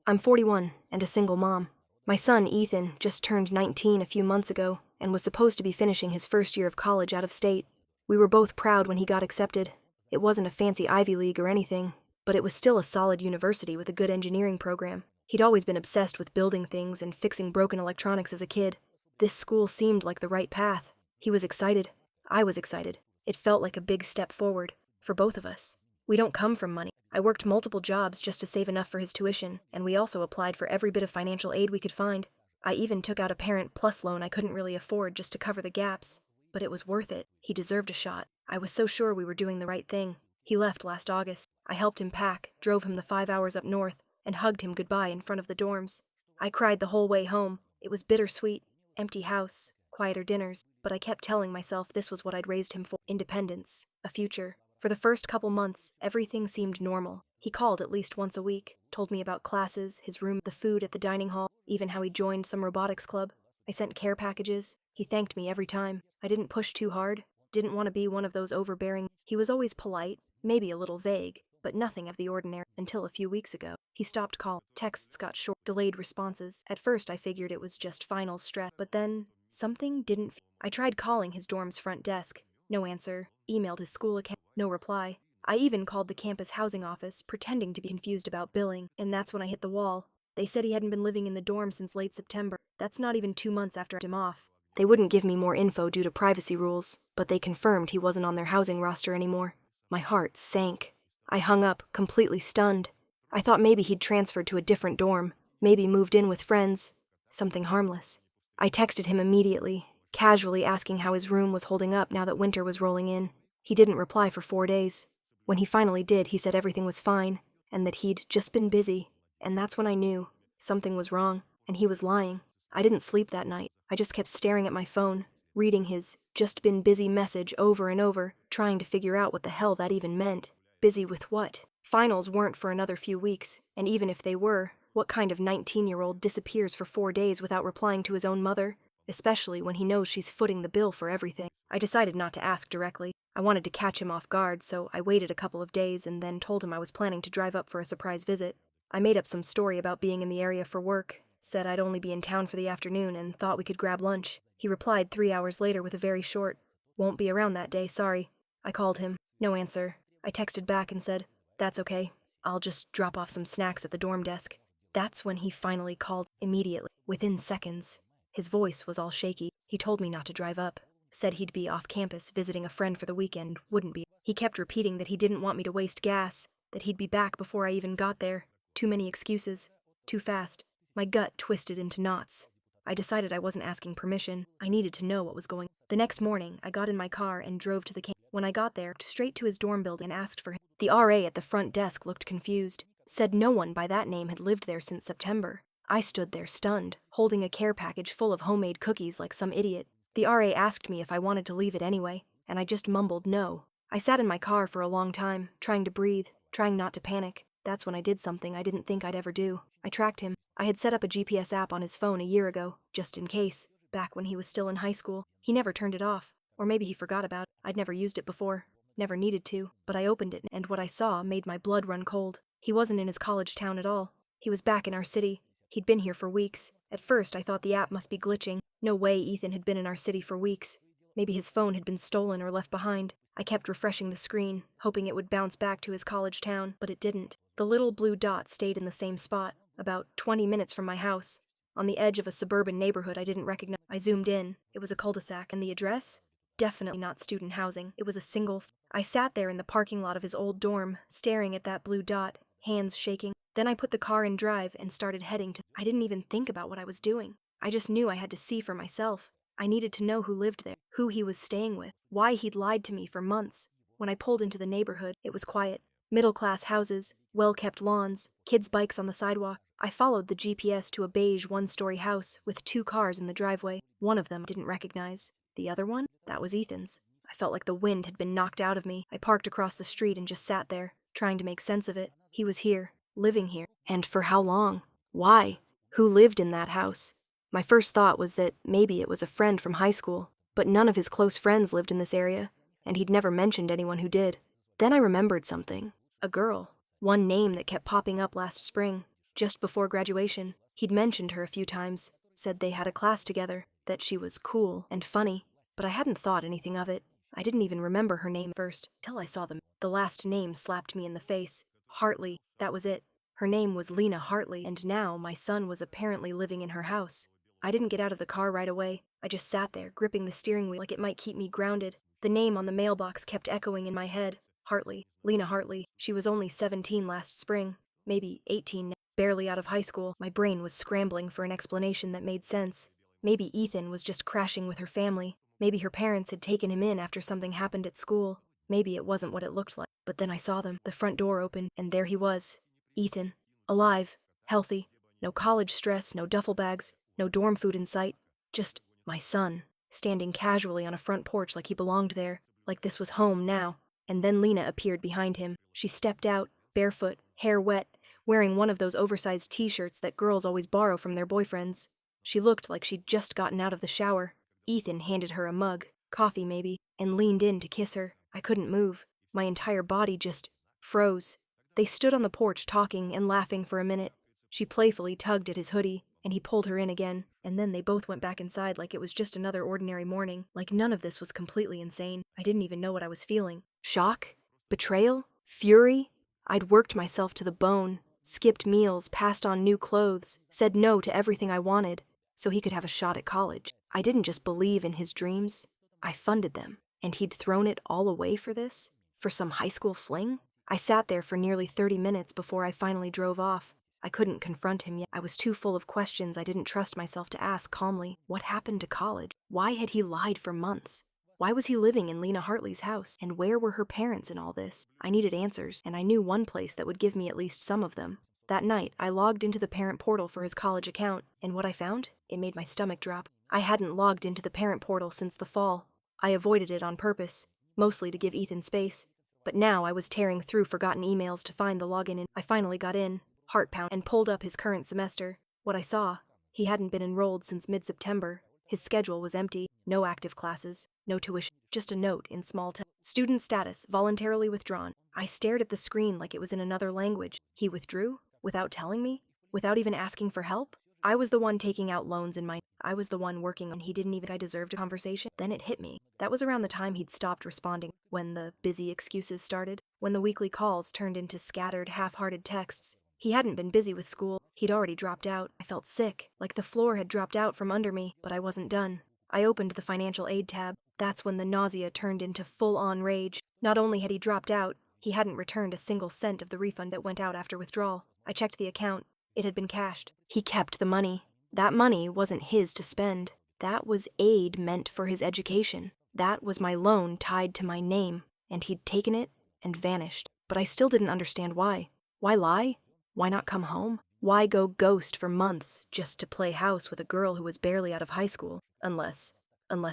I'm 41 and a single mom. My son, Ethan, just turned 19 a few months ago and was supposed to be finishing his first year of college out of state. We were both proud when he got accepted. It wasn't a fancy Ivy League or anything, but it was still a solid university with a good engineering program. He'd always been obsessed with building things and fixing broken electronics as a kid. This school seemed like the right path. He was excited. I was excited. It felt like a big step forward, for both of us. We don't come from money. I worked multiple jobs just to save enough for his tuition, and we also applied for every bit of financial aid we could find. I even took out a Parent Plus loan I couldn't really afford just to cover the gaps. But it was worth it. He deserved a shot. I was so sure we were doing the right thing. He left last August. I helped him pack, drove him the 5 hours up north, and hugged him goodbye in front of the dorms. I cried the whole way home. It was bittersweet. Empty house, quieter dinners, but I kept telling myself this was what I'd raised him for. Independence, a future. For the first couple months, everything seemed normal. He called at least once a week, told me about classes, his room, the food at the dining hall, even how he joined some robotics club. I sent care packages. He thanked me every time. I didn't push too hard, didn't want to be one of those overbearing. He was always polite, maybe a little vague, but nothing of the ordinary, until a few weeks ago. He stopped calling. Texts got short, delayed responses. At first I figured it was just final stress, but then something didn't I tried calling his dorm's front desk. No answer. Emailed his school account. No reply. I even called the campus housing office, pretending to be confused about billing, and that's when I hit the wall. They said he hadn't been living in the dorm since late September. That's not even 2 months after I took him off. They wouldn't give me more info due to privacy rules, but they confirmed he wasn't on their housing roster anymore. My heart sank. I hung up, completely stunned. I thought maybe he'd transferred to a different dorm, maybe moved in with friends. Something harmless. I texted him immediately, casually asking how his room was holding up now that winter was rolling in. He didn't reply for 4 days. When he finally did, he said everything was fine, and that he'd just been busy. And that's when I knew something was wrong, and he was lying. I didn't sleep that night. I just kept staring at my phone, reading his "just been busy" message over and over, trying to figure out what the hell that even meant. Busy with what? Finals weren't for another few weeks, and even if they were, what kind of 19-year-old disappears for 4 days without replying to his own mother? Especially when he knows she's footing the bill for everything. I decided not to ask directly. I wanted to catch him off guard, so I waited a couple of days and then told him I was planning to drive up for a surprise visit. I made up some story about being in the area for work, said I'd only be in town for the afternoon and thought we could grab lunch. He replied 3 hours later with a very short, "Won't be around that day, sorry." I called him. No answer. I texted back and said, "That's okay. I'll just drop off some snacks at the dorm desk." That's when he finally called, immediately, within seconds. His voice was all shaky. He told me not to drive up. Said he'd be off campus visiting a friend for the weekend, wouldn't be. He kept repeating that he didn't want me to waste gas, that he'd be back before I even got there. Too many excuses. Too fast. My gut twisted into knots. I decided I wasn't asking permission. I needed to know what was going on. The next morning, I got in my car and drove to the camp. When I got there, straight to his dorm building and asked for him. The RA at the front desk looked confused. Said no one by that name had lived there since September. I stood there stunned, holding a care package full of homemade cookies like some idiot. The RA asked me if I wanted to leave it anyway, and I just mumbled no. I sat in my car for a long time, trying to breathe, trying not to panic. That's when I did something I didn't think I'd ever do. I tracked him. I had set up a GPS app on his phone a year ago, just in case, back when he was still in high school. He never turned it off, or maybe he forgot about it. I'd never used it before, never needed to, but I opened it, and what I saw made my blood run cold. He wasn't in his college town at all. He was back in our city. He'd been here for weeks. At first, I thought the app must be glitching. No way Ethan had been in our city for weeks. Maybe his phone had been stolen or left behind. I kept refreshing the screen, hoping it would bounce back to his college town, but it didn't. The little blue dot stayed in the same spot, about 20 minutes from my house, on the edge of a suburban neighborhood I didn't recognize. I zoomed in. It was a cul-de-sac, and the address? Definitely not student housing. It was a single. I sat there in the parking lot of his old dorm, staring at that blue dot, hands shaking. Then I put the car in drive and started heading to. I didn't even think about what I was doing. I just knew I had to see for myself. I needed to know who lived there, who he was staying with, why he'd lied to me for months. When I pulled into the neighborhood, it was quiet. Middle-class houses, well-kept lawns, kids' bikes on the sidewalk. I followed the GPS to a beige one-story house with 2 cars in the driveway. One of them I didn't recognize. The other one? That was Ethan's. I felt like the wind had been knocked out of me. I parked across the street and just sat there, trying to make sense of it. He was here, living here. And for how long? Why? Who lived in that house? My first thought was that maybe it was a friend from high school, but none of his close friends lived in this area, and he'd never mentioned anyone who did. Then I remembered something. A girl. One name that kept popping up last spring. just before graduation. He'd mentioned her a few times, said they had a class together, that she was cool and funny, but I hadn't thought anything of it. I didn't even remember her name first, till I saw them. The last name slapped me in the face. Hartley, that was it. Her name was Lena Hartley, and now my son was apparently living in her house. I didn't get out of the car right away. I just sat there, gripping the steering wheel like it might keep me grounded. The name on the mailbox kept echoing in my head. Hartley, Lena Hartley. She was only 17 last spring, maybe 18 now, barely out of high school. My brain was scrambling for an explanation that made sense. Maybe Ethan was just crashing with her family. Maybe her parents had taken him in after something happened at school. Maybe it wasn't what it looked like. But then I saw them. The front door opened, and there he was. Ethan. Alive. Healthy. No college stress, no duffel bags, no dorm food in sight. Just my son, standing casually on a front porch like he belonged there, like this was home now. And then Lena appeared behind him. She stepped out, barefoot, hair wet, wearing one of those oversized t-shirts that girls always borrow from their boyfriends. She looked like she'd just gotten out of the shower. Ethan handed her a mug, coffee maybe, and leaned in to kiss her. I couldn't move. My entire body just froze. They stood on the porch talking and laughing for a minute. She playfully tugged at his hoodie, and he pulled her in again, and then they both went back inside like it was just another ordinary morning, like none of this was completely insane. I didn't even know what I was feeling. Shock? Betrayal? Fury? I'd worked myself to the bone, skipped meals, passed on new clothes, said no to everything I wanted, so he could have a shot at college. I didn't just believe in his dreams, I funded them, and he'd thrown it all away for this? For some high school fling? I sat there for nearly 30 minutes before I finally drove off. I couldn't confront him yet. I was too full of questions I didn't trust myself to ask calmly. What happened to college? Why had he lied for months? Why was he living in Lena Hartley's house? And where were her parents in all this? I needed answers, and I knew one place that would give me at least some of them. That night, I logged into the parent portal for his college account, and what I found? It made my stomach drop. I hadn't logged into the parent portal since the fall. I avoided it on purpose, mostly to give Ethan space. But now I was tearing through forgotten emails to find the login, and I finally got in, heart pound, and pulled up his current semester. What I saw, he hadn't been enrolled since mid-September. His schedule was empty, no active classes, no tuition, just a note in small text. Student status, voluntarily withdrawn. I stared at the screen like it was in another language. He withdrew? Without telling me? Without even asking for help? I was the one taking out loans in my... I was the one working, and he didn't even... I deserved a conversation? Then it hit me. That was around the time he'd stopped responding, when the busy excuses started, when the weekly calls turned into scattered, half-hearted texts. He hadn't been busy with school. He'd already dropped out. I felt sick, like the floor had dropped out from under me, but I wasn't done. I opened the financial aid tab. That's when the nausea turned into full-on rage. Not only had he dropped out, he hadn't returned a single cent of the refund that went out after withdrawal. I checked the account. It had been cashed. He kept the money. That money wasn't his to spend. That was aid meant for his education. That was my loan tied to my name, and he'd taken it and vanished. But I still didn't understand why. Why lie? Why not come home? Why go ghost for months just to play house with a girl who was barely out of high school? Unless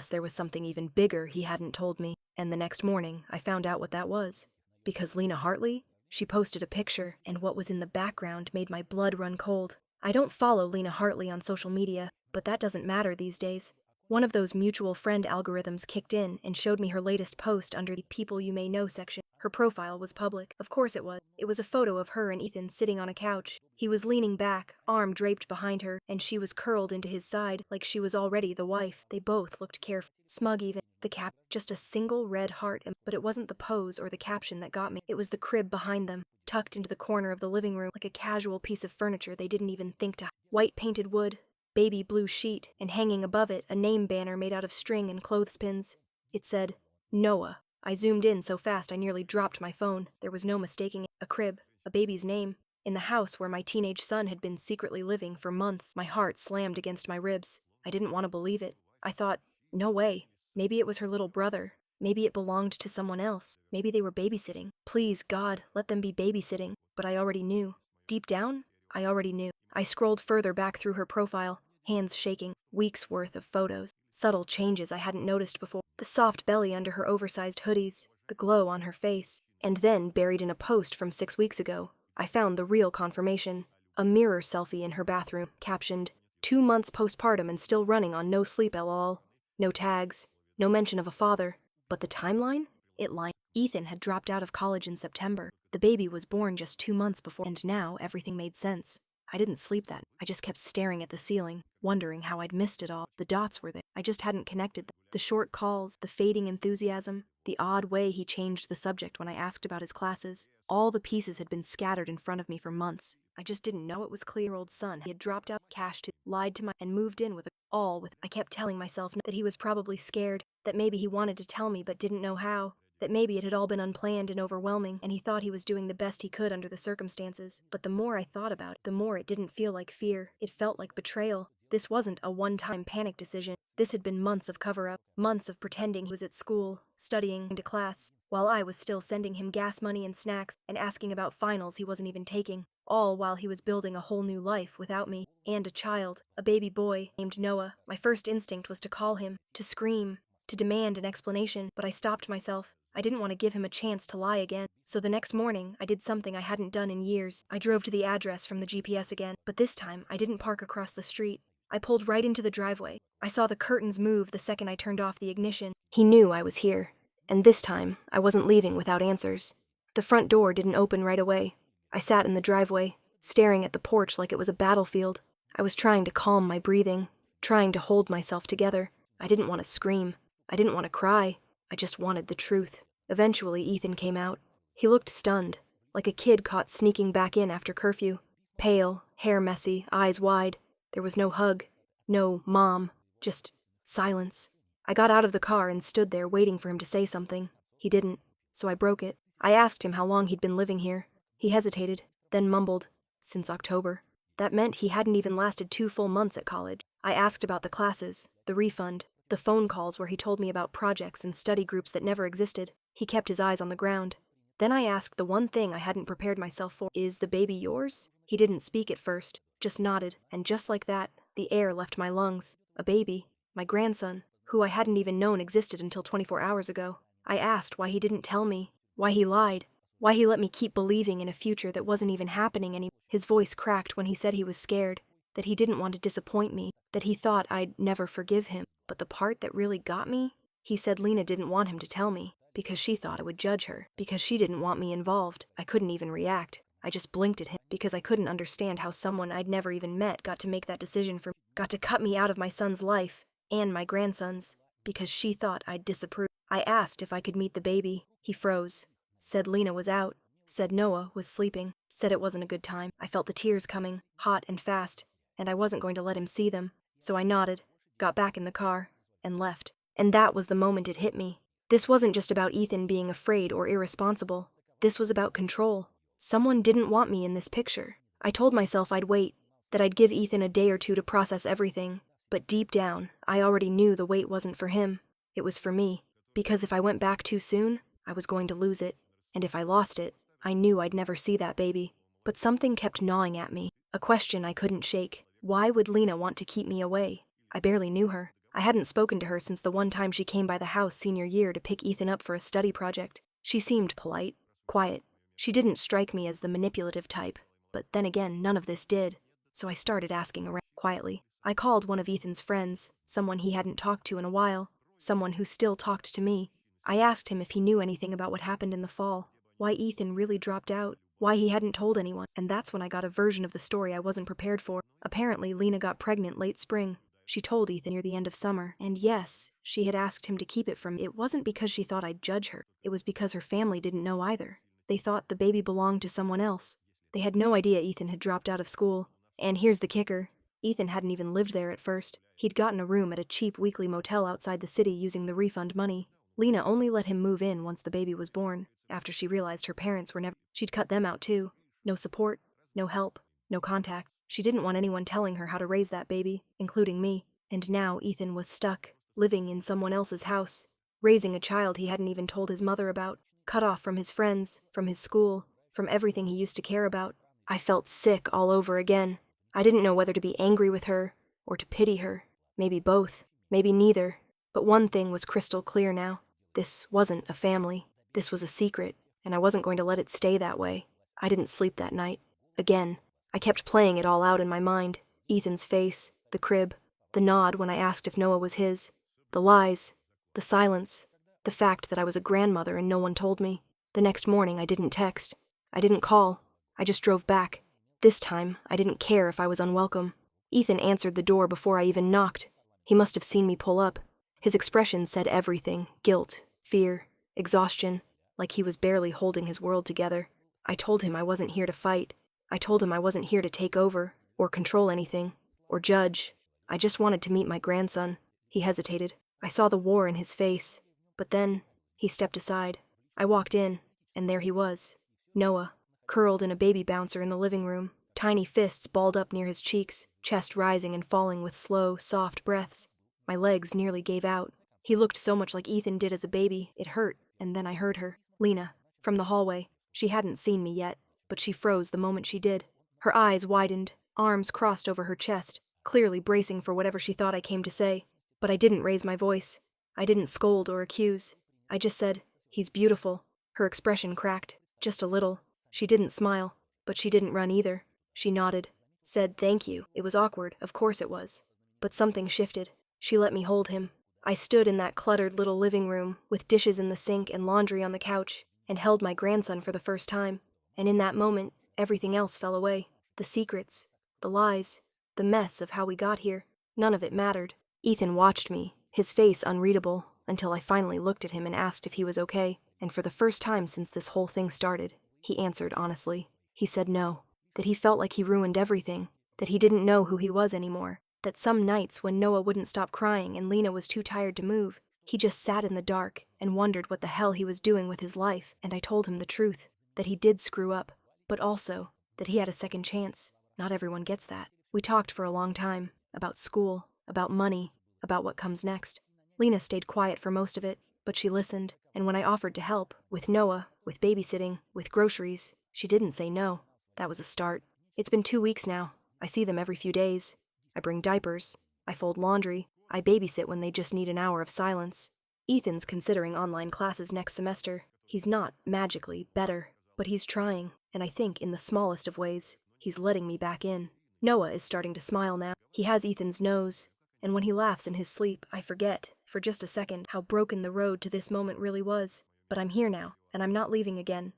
there was something even bigger he hadn't told me. And the next morning, I found out what that was. Because Lena Hartley? She posted a picture, and what was in the background made my blood run cold. I don't follow Lena Hartley on social media, but that doesn't matter these days. One of those mutual friend algorithms kicked in and showed me her latest post under the People You May Know section. Her profile was public. Of course it was. It was a photo of her and Ethan sitting on a couch. He was leaning back, arm draped behind her, and she was curled into his side like she was already the wife. They both looked careful, smug even. The cap, just a single red heart, but it wasn't the pose or the caption that got me. It was the crib behind them, tucked into the corner of the living room like a casual piece of furniture they didn't even think to. White painted wood, baby blue sheet, and hanging above it a name banner made out of string and clothespins. It said, Noah. I zoomed in so fast I nearly dropped my phone. There was no mistaking it. A crib, a baby's name. In the house where my teenage son had been secretly living for months. My heart slammed against my ribs. I didn't want to believe it. I thought, no way. Maybe it was her little brother. Maybe it belonged to someone else. Maybe they were babysitting. Please, God, let them be babysitting. But I already knew. Deep down, I already knew. I scrolled further back through her profile, hands shaking, weeks' worth of photos. Subtle changes I hadn't noticed before. The soft belly under her oversized hoodies, the glow on her face. And then, buried in a post from 6 weeks ago, I found the real confirmation. A mirror selfie in her bathroom, captioned, 2 months postpartum and still running on no sleep lol. No tags. No mention of a father, but the timeline? It lined. Ethan had dropped out of college in September. The baby was born just 2 months before, and now everything made sense. I didn't sleep that. I just kept staring at the ceiling, wondering how I'd missed it all. The dots were there. I just hadn't connected them. The short calls, the fading enthusiasm, the odd way he changed the subject when I asked about his classes. All the pieces had been scattered in front of me for months. I just didn't know it was clear. Old son. He had dropped out, cashed it, lied to my, and moved in with I kept telling myself that he was probably scared, that maybe he wanted to tell me but didn't know how, that maybe it had all been unplanned and overwhelming, and he thought he was doing the best he could under the circumstances. But the more I thought about it, the more it didn't feel like fear. It felt like betrayal. This wasn't a one-time panic decision. This had been months of cover-up, months of pretending he was at school, studying, to class, while I was still sending him gas money and snacks and asking about finals he wasn't even taking, all while he was building a whole new life without me, and a child, a baby boy named Noah. My first instinct was to call him, to scream, to demand an explanation, but I stopped myself. I didn't want to give him a chance to lie again, so the next morning I did something I hadn't done in years. I drove to the address from the GPS again, but this time I didn't park across the street. I pulled right into the driveway. I saw the curtains move the second I turned off the ignition. He knew I was here, and this time I wasn't leaving without answers. The front door didn't open right away. I sat in the driveway, staring at the porch like it was a battlefield. I was trying to calm my breathing, trying to hold myself together. I didn't want to scream. I didn't want to cry. I just wanted the truth. Eventually, Ethan came out. He looked stunned, like a kid caught sneaking back in after curfew. Pale, hair messy, eyes wide. There was no hug, no mom, just silence. I got out of the car and stood there waiting for him to say something. He didn't, so I broke it. I asked him how long he'd been living here. He hesitated, then mumbled, "Since October." That meant he hadn't even lasted 2 full months at college. I asked about the classes, the refund, the phone calls where he told me about projects and study groups that never existed. He kept his eyes on the ground. Then I asked the one thing I hadn't prepared myself for, "Is the baby yours?" He didn't speak at first, just nodded, and just like that, the air left my lungs. A baby, my grandson, who I hadn't even known existed until 24 hours ago. I asked why he didn't tell me, why he lied, why he let me keep believing in a future that wasn't even happening anymore. His voice cracked when he said he was scared, that he didn't want to disappoint me, that he thought I'd never forgive him. But the part that really got me? He said Lena didn't want him to tell me, because she thought I would judge her, because she didn't want me involved. I couldn't even react. I just blinked at him, because I couldn't understand how someone I'd never even met got to make that decision for me, got to cut me out of my son's life, and my grandson's, because she thought I'd disapprove. I asked if I could meet the baby. He froze, said Lena was out, said Noah was sleeping, said it wasn't a good time. I felt the tears coming, hot and fast, and I wasn't going to let him see them. So I nodded, got back in the car, and left. And that was the moment it hit me. This wasn't just about Ethan being afraid or irresponsible. This was about control. Someone didn't want me in this picture. I told myself I'd wait, that I'd give Ethan a day or two to process everything. But deep down, I already knew the wait wasn't for him. It was for me. Because if I went back too soon, I was going to lose it. And if I lost it, I knew I'd never see that baby. But something kept gnawing at me, a question I couldn't shake. Why would Lena want to keep me away? I barely knew her. I hadn't spoken to her since the one time she came by the house senior year to pick Ethan up for a study project. She seemed polite, quiet. She didn't strike me as the manipulative type, but then again, none of this did. So I started asking around quietly. I called one of Ethan's friends, someone he hadn't talked to in a while, someone who still talked to me. I asked him if he knew anything about what happened in the fall, why Ethan really dropped out, why he hadn't told anyone, and that's when I got a version of the story I wasn't prepared for. Apparently, Lena got pregnant late spring. She told Ethan near the end of summer, and yes, she had asked him to keep it from me. It wasn't because she thought I'd judge her. It was because her family didn't know either. They thought the baby belonged to someone else. They had no idea Ethan had dropped out of school. And here's the kicker. Ethan hadn't even lived there at first. He'd gotten a room at a cheap weekly motel outside the city using the refund money. Lena only let him move in once the baby was born, after she realized her parents were never. She'd cut them out too. No support, no help, no contact. She didn't want anyone telling her how to raise that baby, including me. And now Ethan was stuck, living in someone else's house, raising a child he hadn't even told his mother about, cut off from his friends, from his school, from everything he used to care about. I felt sick all over again. I didn't know whether to be angry with her, or to pity her. Maybe both, maybe neither. But one thing was crystal clear now. This wasn't a family. This was a secret, and I wasn't going to let it stay that way. I didn't sleep that night. Again. I kept playing it all out in my mind. Ethan's face, the crib, the nod when I asked if Noah was his, the lies, the silence, the fact that I was a grandmother and no one told me. The next morning I didn't text. I didn't call. I just drove back. This time, I didn't care if I was unwelcome. Ethan answered the door before I even knocked. He must have seen me pull up. His expression said everything: guilt, fear, exhaustion, like he was barely holding his world together. I told him I wasn't here to fight. I told him I wasn't here to take over, or control anything, or judge. I just wanted to meet my grandson. He hesitated. I saw the war in his face. But then, he stepped aside. I walked in, and there he was. Noah, curled in a baby bouncer in the living room, tiny fists balled up near his cheeks, chest rising and falling with slow, soft breaths. My legs nearly gave out. He looked so much like Ethan did as a baby, it hurt, and then I heard her. Lena, from the hallway. She hadn't seen me yet, but she froze the moment she did. Her eyes widened, arms crossed over her chest, clearly bracing for whatever she thought I came to say. But I didn't raise my voice. I didn't scold or accuse. I just said, "He's beautiful." Her expression cracked, just a little. She didn't smile, but she didn't run either. She nodded, said thank you. It was awkward, of course it was. But something shifted. She let me hold him. I stood in that cluttered little living room, with dishes in the sink and laundry on the couch, and held my grandson for the first time. And in that moment, everything else fell away. The secrets, the lies, the mess of how we got here. None of it mattered. Ethan watched me, his face unreadable, until I finally looked at him and asked if he was okay. And for the first time since this whole thing started, he answered honestly. He said no, that he felt like he ruined everything, that he didn't know who he was anymore, that some nights when Noah wouldn't stop crying and Lena was too tired to move, he just sat in the dark and wondered what the hell he was doing with his life. And I told him the truth, that he did screw up, but also that he had a second chance. Not everyone gets that. We talked for a long time, about school, about money, about what comes next. Lena stayed quiet for most of it, but she listened, and when I offered to help, with Noah, with babysitting, with groceries, she didn't say no. That was a start. It's been 2 weeks now. I see them every few days. I bring diapers. I fold laundry. I babysit when they just need an hour of silence. Ethan's considering online classes next semester. He's not, magically, better, but he's trying, and I think, in the smallest of ways, he's letting me back in. Noah is starting to smile now. He has Ethan's nose, and when he laughs in his sleep, I forget, for just a second, how broken the road to this moment really was. But I'm here now, and I'm not leaving again.